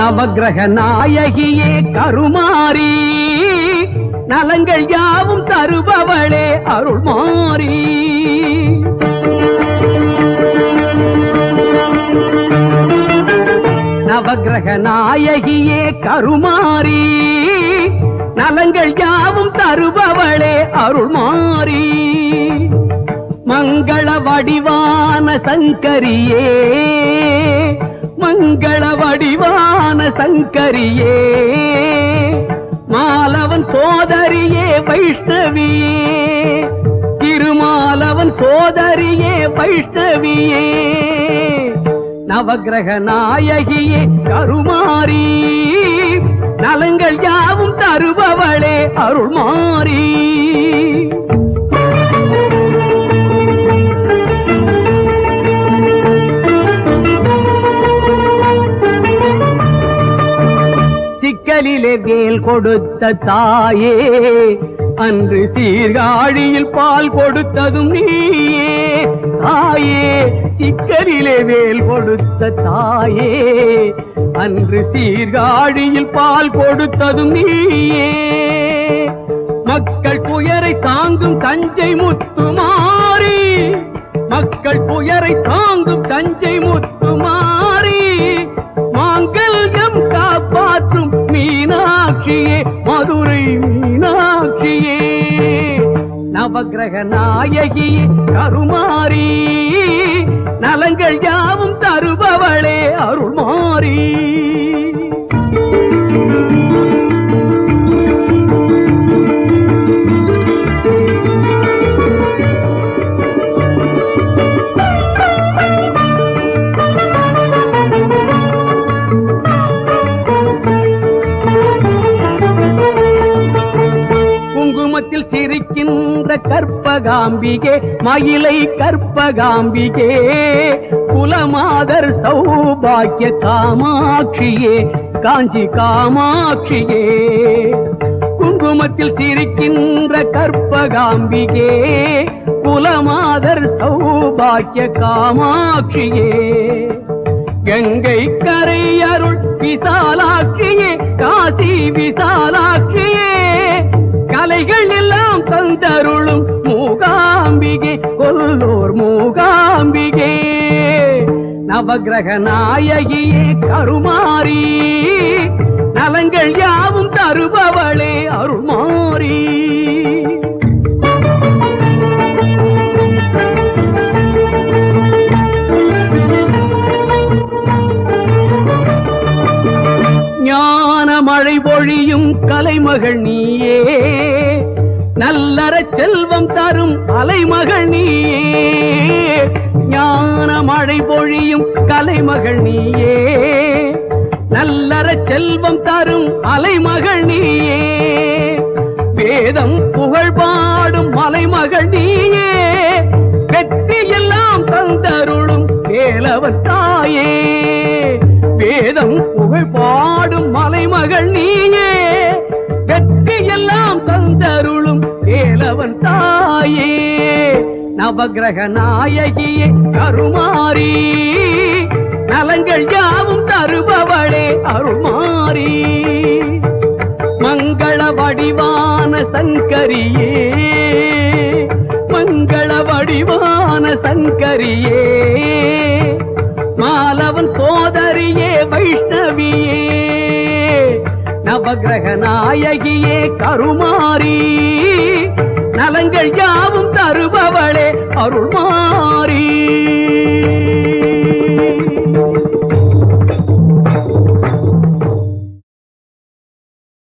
நவக்கிரக நாயகியே கருமாரி நலங்கள் யாவும் தருபவளே அருள்மாரி. நவக்கிரக நாயகியே கருமாரி நலங்கள் யாவும் தருபவளே அருள்மாரி. மங்கள வடிவான சங்கரியே மங்கள வடிவான சங்கரியே மாலவன் சோதரியே வைஷ்ணவியே திருமாலவன் சோதரியே வைஷ்ணவியே. நவக்கிரக நாயகியே கருமாரி நலங்கள் யாவும் தருபவளே அருள்மாரி. சிக்கலிலே வேல் கொடுத்த தாயே அன்று சீர்காழியில் பால் கொடுத்ததும் நீயே தாயே. சிக்கலிலே வேல் கொடுத்த தாயே அன்று சீர்காழியில் பால் கொடுத்ததும் நீயே. மக்கள் துயரை தாங்கும் தஞ்சை முத்துமாரி மக்கள் துயரை தாங்கும் தஞ்சை முத்துமாரி. மாங்கல்யம் காப்பாற்றும் மீனாட்சியே மதுரை மீனாட்சியே. நவக்கிரக நாயகியே கருமாரி நலங்கள் யாவும் தருபவளே அருள்மாரி. குங்குமத்தில் சிரிக்கின்ற கற்பகாம்பிகே மயிலை கற்பகாம்பிகே குலமாதர் சௌபாக்கிய காமாட்சியே காஞ்சி காமாட்சியே. குங்குமத்தில் சிரிக்கின்ற கற்பகாம்பிகே குலமாதர் சௌபாக்கிய காமாட்சியே. கங்கை கரை அருள் விசாலாட்சியே காசி விசாலாட்சியே. கலைகள் எல்லாம் தந்தருளும் மூகாம்பிகே கொல்லூர் மூகாம்பிகே. நவக்கிரக நாயகியே கருமாரி நலங்கள் யாவும் தருபவளே அருள்மாரி. ஞான மழை பொழியும் கலைமகள் நீயே நல்லற செல்வம் தரும் அலைமகள் நீயே. ஞான மழை பொழியும் கலைமகள் நீயே நல்லற செல்வம் தரும் அலைமகள் நீயே. வேதம் புகழ் பாடும் மலைமகள் நீயே வெற்றி எல்லாம் தந்தருளும் வேலவன் தாயே. வேதம் புகழ் பாடும் மலைமகள் நீயே வெற்றி எல்லாம் தந்தருளும் வேலவன் தாயே. நவக்கிரக நாயகியே கருமாரி நலங்கள் யாவும் தருபவளே அருள்மாரி. மங்கள வடிவான சங்கரியே மங்கள வடிவான சங்கரியே மாலவன் சோதரியே வைஷ்ணவியே. நவக்கிரக நாயகியே கருமாரி நலங்கள் யாவும் தருபவளே அருள்மாரி.